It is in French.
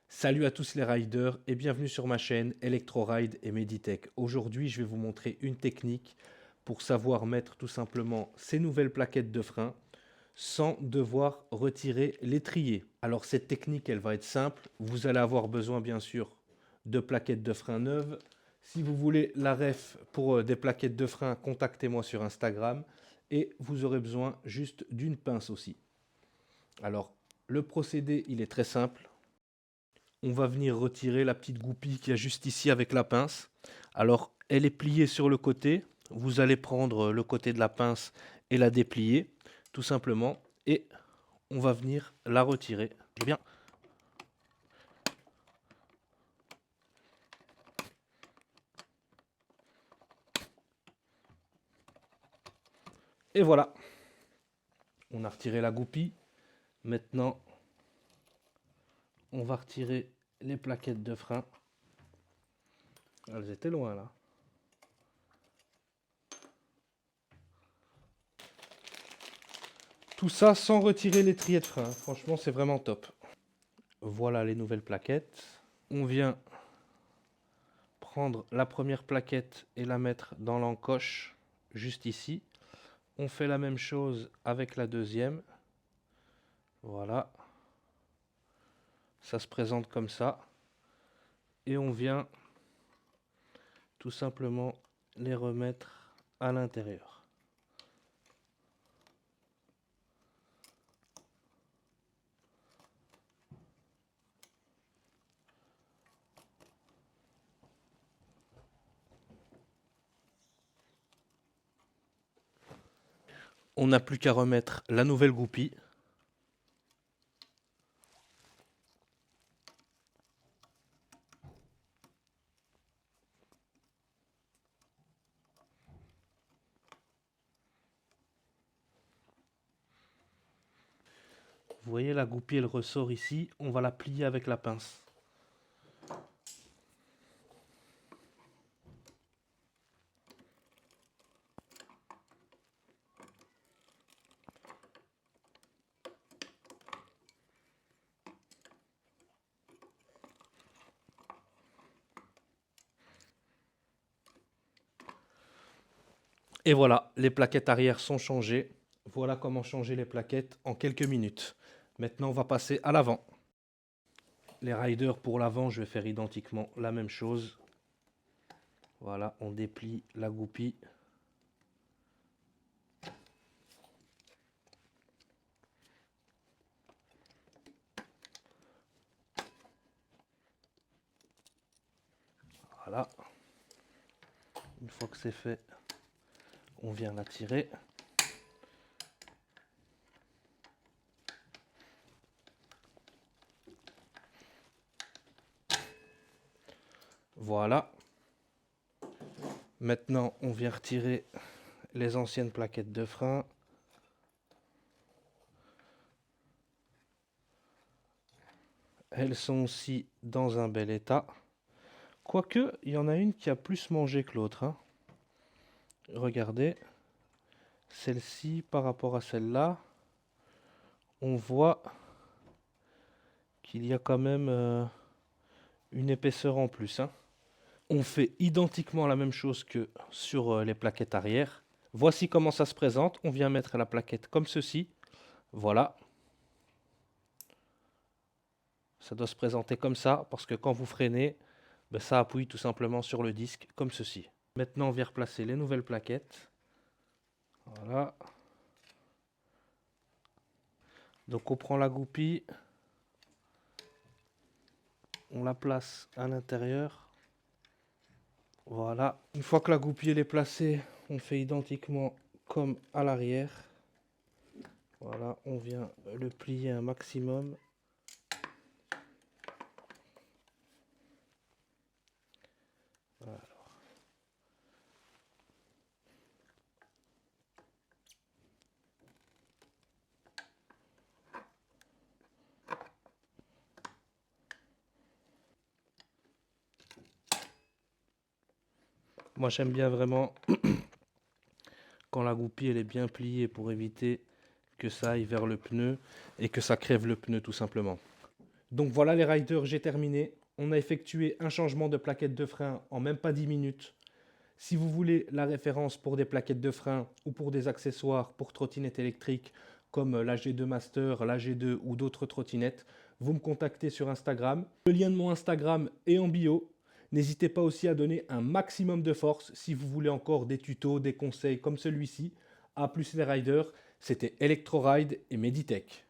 Salut à tous les riders et bienvenue sur ma chaîne Electroride et Meditech. Aujourd'hui, je vais vous montrer une technique pour savoir mettre tout simplement ces nouvelles plaquettes de frein sans devoir retirer l'étrier. Alors cette technique, elle va être simple. Vous allez avoir besoin bien sûr de plaquettes de frein neuves. Si vous voulez la ref pour des plaquettes de frein, contactez-moi sur Instagram et vous aurez besoin juste d'une pince aussi. Alors le procédé, il est très simple. On va venir retirer la petite goupille qu'il y a juste ici avec la pince. Alors, elle est pliée sur le côté. Vous allez prendre le côté de la pince et la déplier, tout simplement. Et on va venir la retirer. Bien. Et voilà. On a retiré la goupille. Maintenant, on va retirer les plaquettes de frein. Elles étaient loin là. Tout ça sans retirer l'étrier de frein. Franchement, c'est vraiment top. Voilà les nouvelles plaquettes. On vient prendre la première plaquette et la mettre dans l'encoche juste ici. On fait la même chose avec la deuxième. Voilà. Ça se présente comme ça. Et on vient tout simplement les remettre à l'intérieur. On n'a plus qu'à remettre la nouvelle goupille. Vous voyez, la goupille, elle ressort ici. On va la plier avec la pince. Et voilà, les plaquettes arrière sont changées. Voilà comment changer les plaquettes en quelques minutes. Maintenant, on va passer à l'avant. Les riders pour l'avant, je vais faire identiquement la même chose. Voilà, on déplie la goupille. Voilà. Une fois que c'est fait, on vient la tirer. Voilà. Maintenant, on vient retirer les anciennes plaquettes de frein. Elles sont aussi dans un bel état. Quoique, il y en a une qui a plus mangé que l'autre, hein. Regardez. Celle-ci par rapport à celle-là, on voit qu'il y a quand même une épaisseur en plus, hein. On fait identiquement la même chose que sur les plaquettes arrière. Voici comment ça se présente. On vient mettre la plaquette comme ceci. Voilà. Ça doit se présenter comme ça parce que quand vous freinez, ben, ça appuie tout simplement sur le disque comme ceci. Maintenant, on vient replacer les nouvelles plaquettes. Voilà. Donc on prend la goupille, on la place à l'intérieur. Voilà. Une fois que la goupille est placée, on fait identiquement comme à l'arrière. Voilà, on vient le plier un maximum. Voilà. Moi j'aime bien vraiment quand la goupille elle est bien pliée pour éviter que ça aille vers le pneu et que ça crève le pneu tout simplement. Donc voilà les riders, j'ai terminé. On a effectué un changement de plaquette de frein en même pas 10 minutes. Si vous voulez la référence pour des plaquettes de frein ou pour des accessoires pour trottinettes électriques comme la G2 Master, la G2 ou d'autres trottinettes, vous me contactez sur Instagram. Le lien de mon Instagram est en bio. N'hésitez pas aussi à donner un maximum de force si vous voulez encore des tutos, des conseils comme celui-ci. A plus les riders, c'était Electroride et Meditech.